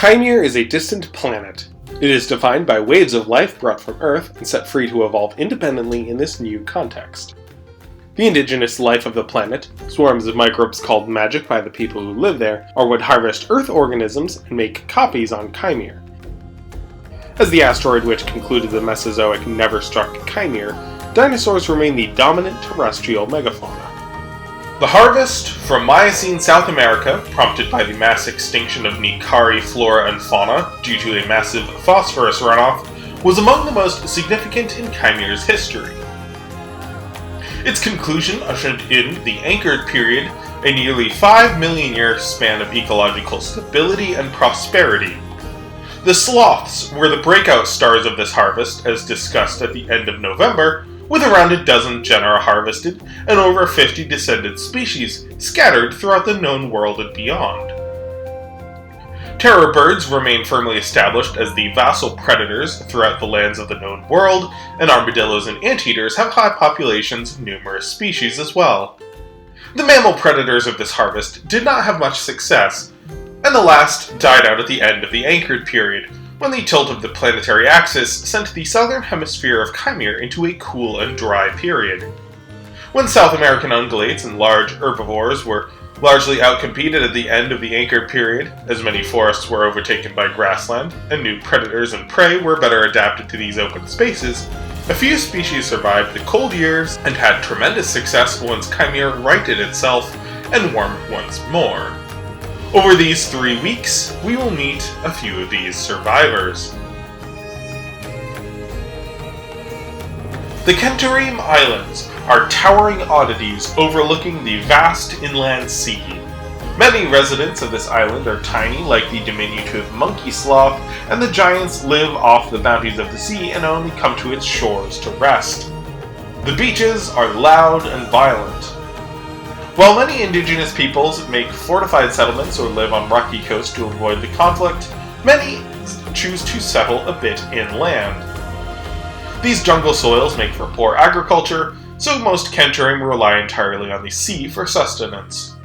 Kimere is a distant planet. It is defined by waves of life brought from Earth and set free to evolve independently in this new context. The indigenous life of the planet, swarms of microbes called magic by the people who live there, are what harvest Earth organisms and make copies on Kimere. As the asteroid which concluded the Mesozoic never struck Kimere, dinosaurs remain the dominant terrestrial megafauna. The harvest from Miocene South America, prompted by the mass extinction of Neotari flora and fauna due to a massive phosphorus runoff, was among the most significant in Kimere's history. Its conclusion ushered in the Anchored Period, a nearly 5 million year span of ecological stability and prosperity. The sloths were the breakout stars of this harvest, as discussed at the end of November, with around a dozen genera harvested and over 50 descended species scattered throughout the known world and beyond. Terror birds remain firmly established as the vassal predators throughout the lands of the known world, and armadillos and anteaters have high populations of numerous species as well. The mammal predators of this harvest did not have much success, and the last died out at the end of the Anchored Period, when the tilt of the planetary axis sent the southern hemisphere of Kimere into a cool and dry period. When South American ungulates and large herbivores were largely outcompeted at the end of the Anchored Period, as many forests were overtaken by grassland, and new predators and prey were better adapted to these open spaces, a few species survived the cold years and had tremendous success once Kimere righted itself and warmed once more. Over these 3 weeks, we will meet a few of these survivors. The Kentarim Islands are towering oddities overlooking the vast inland sea. Many residents of this island are tiny, like the diminutive monkey sloth, and the giants live off the bounties of the sea and only come to its shores to rest. The beaches are loud and violent. While many indigenous peoples make fortified settlements or live on rocky coasts to avoid the conflict, many choose to settle a bit inland. These jungle soils make for poor agriculture, so most Kentarim rely entirely on the sea for sustenance.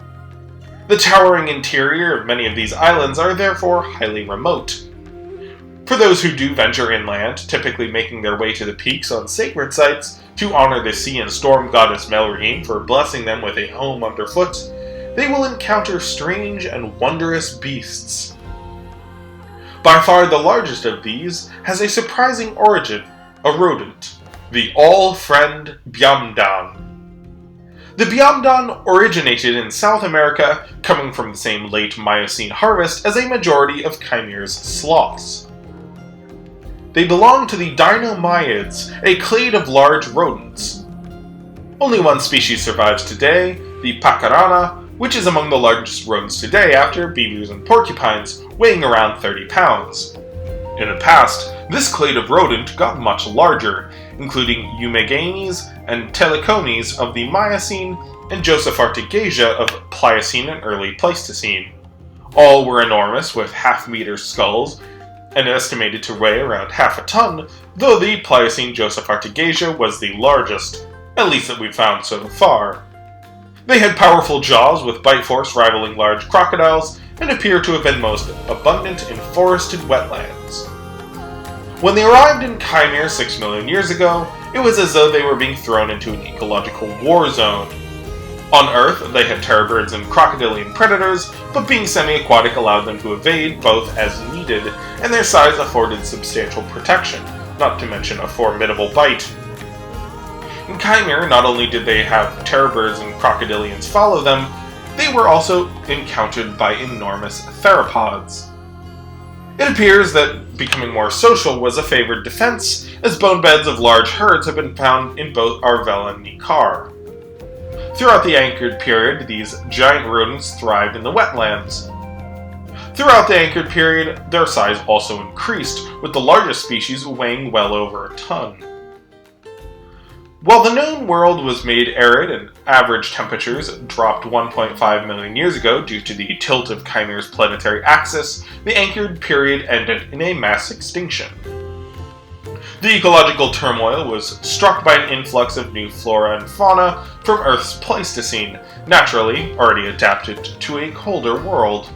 The towering interior of many of these islands are therefore highly remote. For those who do venture inland, typically making their way to the peaks on sacred sites, to honor the sea and storm goddess Melrine for blessing them with a home underfoot, they will encounter strange and wondrous beasts. By far the largest of these has a surprising origin, a rodent, the all-friend Byamdan. The Byamdan originated in South America, coming from the same late Miocene harvest as a majority of Kimere's sloths. They belong to the Dinomyids, a clade of large rodents. Only one species survives today, the pacarana, which is among the largest rodents today after beavers and porcupines, weighing around 30 pounds. In the past, this clade of rodent got much larger, including Eumeganes and Telecones of the Miocene and Josephartigasia of Pliocene and early Pleistocene. All were enormous, with half-meter skulls, and estimated to weigh around half a ton, though the Pliocene Josephartigasia was the largest, at least that we've found so far. They had powerful jaws with bite force rivaling large crocodiles, and appear to have been most abundant in forested wetlands. When they arrived in Kimere 6 million years ago, it was as though they were being thrown into an ecological war zone. On Earth, they had terror birds and crocodilian predators, but being semi-aquatic allowed them to evade both as needed, and their size afforded substantial protection, not to mention a formidable bite. In Kimere, not only did they have terror birds and crocodilians follow them, they were also encountered by enormous theropods. It appears that becoming more social was a favored defense, as bone beds of large herds have been found in both Arvel and Nikar. Throughout the Anchored Period, these giant rodents thrived in the wetlands. Throughout the Anchored Period, their size also increased, with the largest species weighing well over a ton. While the known world was made arid and average temperatures dropped 1.5 million years ago due to the tilt of Kimere's planetary axis, the Anchored Period ended in a mass extinction. The ecological turmoil was struck by an influx of new flora and fauna from Earth's Pleistocene, naturally already adapted to a colder world.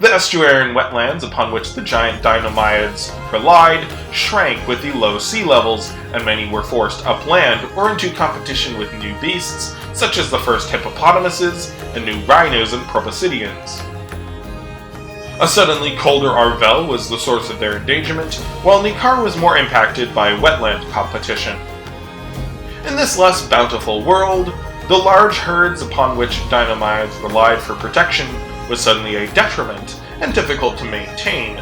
The estuarine wetlands upon which the giant Dinomyids relied shrank with the low sea levels, and many were forced upland or into competition with new beasts, such as the first hippopotamuses and new rhinos and proboscideans. A suddenly colder Arvel was the source of their endangerment, while Nikar was more impacted by wetland competition. In this less bountiful world, the large herds upon which Dinomyids relied for protection was suddenly a detriment and difficult to maintain.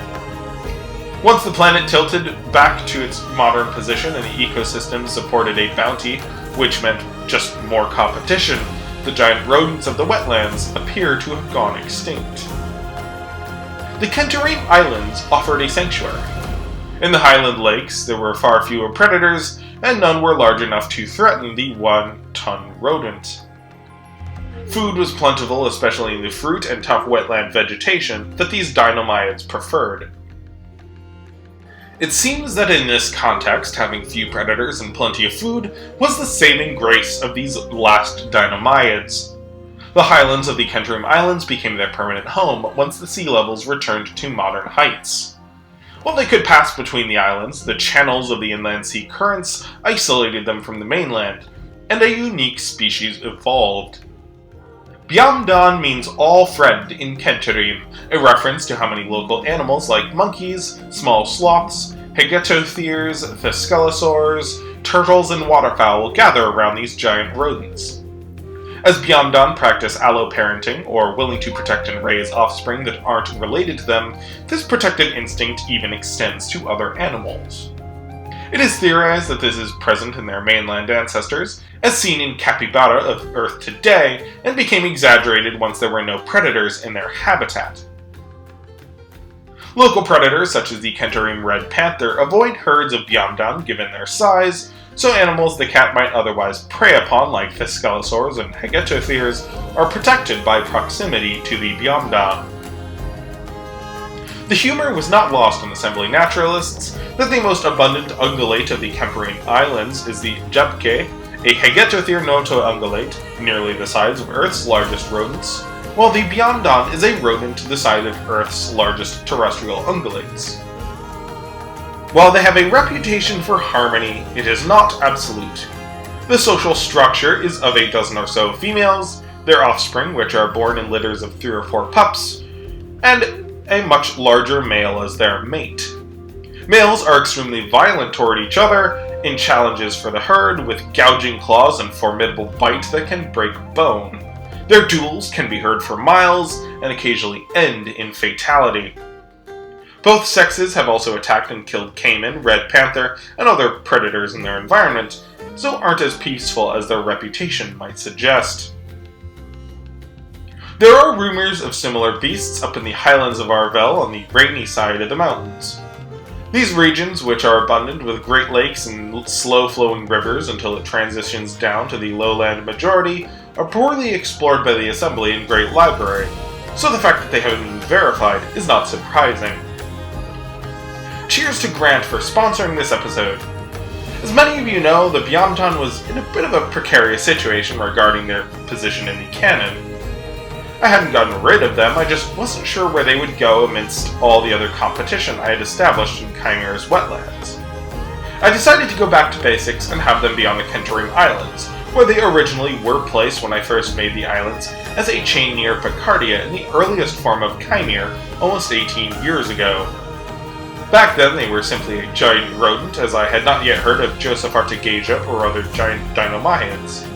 Once the planet tilted back to its modern position and the ecosystem supported a bounty, which meant just more competition, the giant rodents of the wetlands appear to have gone extinct. The Kentarim Islands offered a sanctuary. In the highland lakes, there were far fewer predators, and none were large enough to threaten the 1-ton rodent. Food was plentiful, especially in the fruit and tough wetland vegetation that these Dinomyids preferred. It seems that in this context, having few predators and plenty of food was the saving grace of these last Dinomyids. The highlands of the Kentarim Islands became their permanent home once the sea levels returned to modern heights. While they could pass between the islands, the channels of the inland sea currents isolated them from the mainland, and a unique species evolved. Byamdan means all friend in Kentarim, a reference to how many local animals like monkeys, small sloths, hegetotheres, thescelosaurs, turtles, and waterfowl gather around these giant rodents. As Byamdan practice alloparenting, or willing to protect and raise offspring that aren't related to them, this protective instinct even extends to other animals. It is theorized that this is present in their mainland ancestors, as seen in capybara of Earth today, and became exaggerated once there were no predators in their habitat. Local predators, such as the Kentarim red panther, avoid herds of Byamdan given their size, so animals the cat might otherwise prey upon, like thescelosaurs and hegetotheres, are protected by proximity to the Byamdan. The humor was not lost on assembly naturalists that the most abundant ungulate of the Kentarim Islands is the jabke, a hegetothere noto-ungulate, nearly the size of Earth's largest rodents, while the Byamdan is a rodent the size of Earth's largest terrestrial ungulates. While they have a reputation for harmony, it is not absolute. The social structure is of a dozen or so females, their offspring, which are born in litters of 3 or 4 pups, and a much larger male as their mate. Males are extremely violent toward each other in challenges for the herd, with gouging claws and formidable bite that can break bone. Their duels can be heard for miles and occasionally end in fatality. Both sexes have also attacked and killed caiman, red panther, and other predators in their environment, so aren't as peaceful as their reputation might suggest. There are rumors of similar beasts up in the highlands of Arvel on the rainy side of the mountains. These regions, which are abundant with great lakes and slow-flowing rivers until it transitions down to the lowland majority, are poorly explored by the Assembly and Great Library, so the fact that they haven't been verified is not surprising. Cheers to Grant for sponsoring this episode. As many of you know, the Byamdan was in a bit of a precarious situation regarding their position in the canon. I hadn't gotten rid of them, I just wasn't sure where they would go amidst all the other competition I had established in Kimere's wetlands. I decided to go back to basics and have them be on the Kentarim Islands, where they originally were placed when I first made the islands as a chain near Picardia in the earliest form of Kimere, almost 18 years ago. Back then they were simply a giant rodent, as I had not yet heard of Josephartigasia or other giant Dinomyids.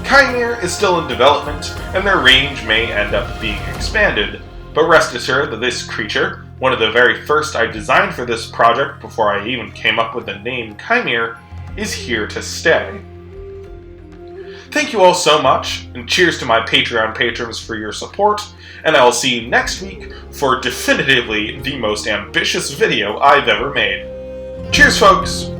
Kimere is still in development, and their range may end up being expanded, but rest assured that this creature, one of the very first I designed for this project before I even came up with the name Kimere, is here to stay. Thank you all so much, and cheers to my Patreon patrons for your support, and I will see you next week for definitively the most ambitious video I've ever made. Cheers, folks!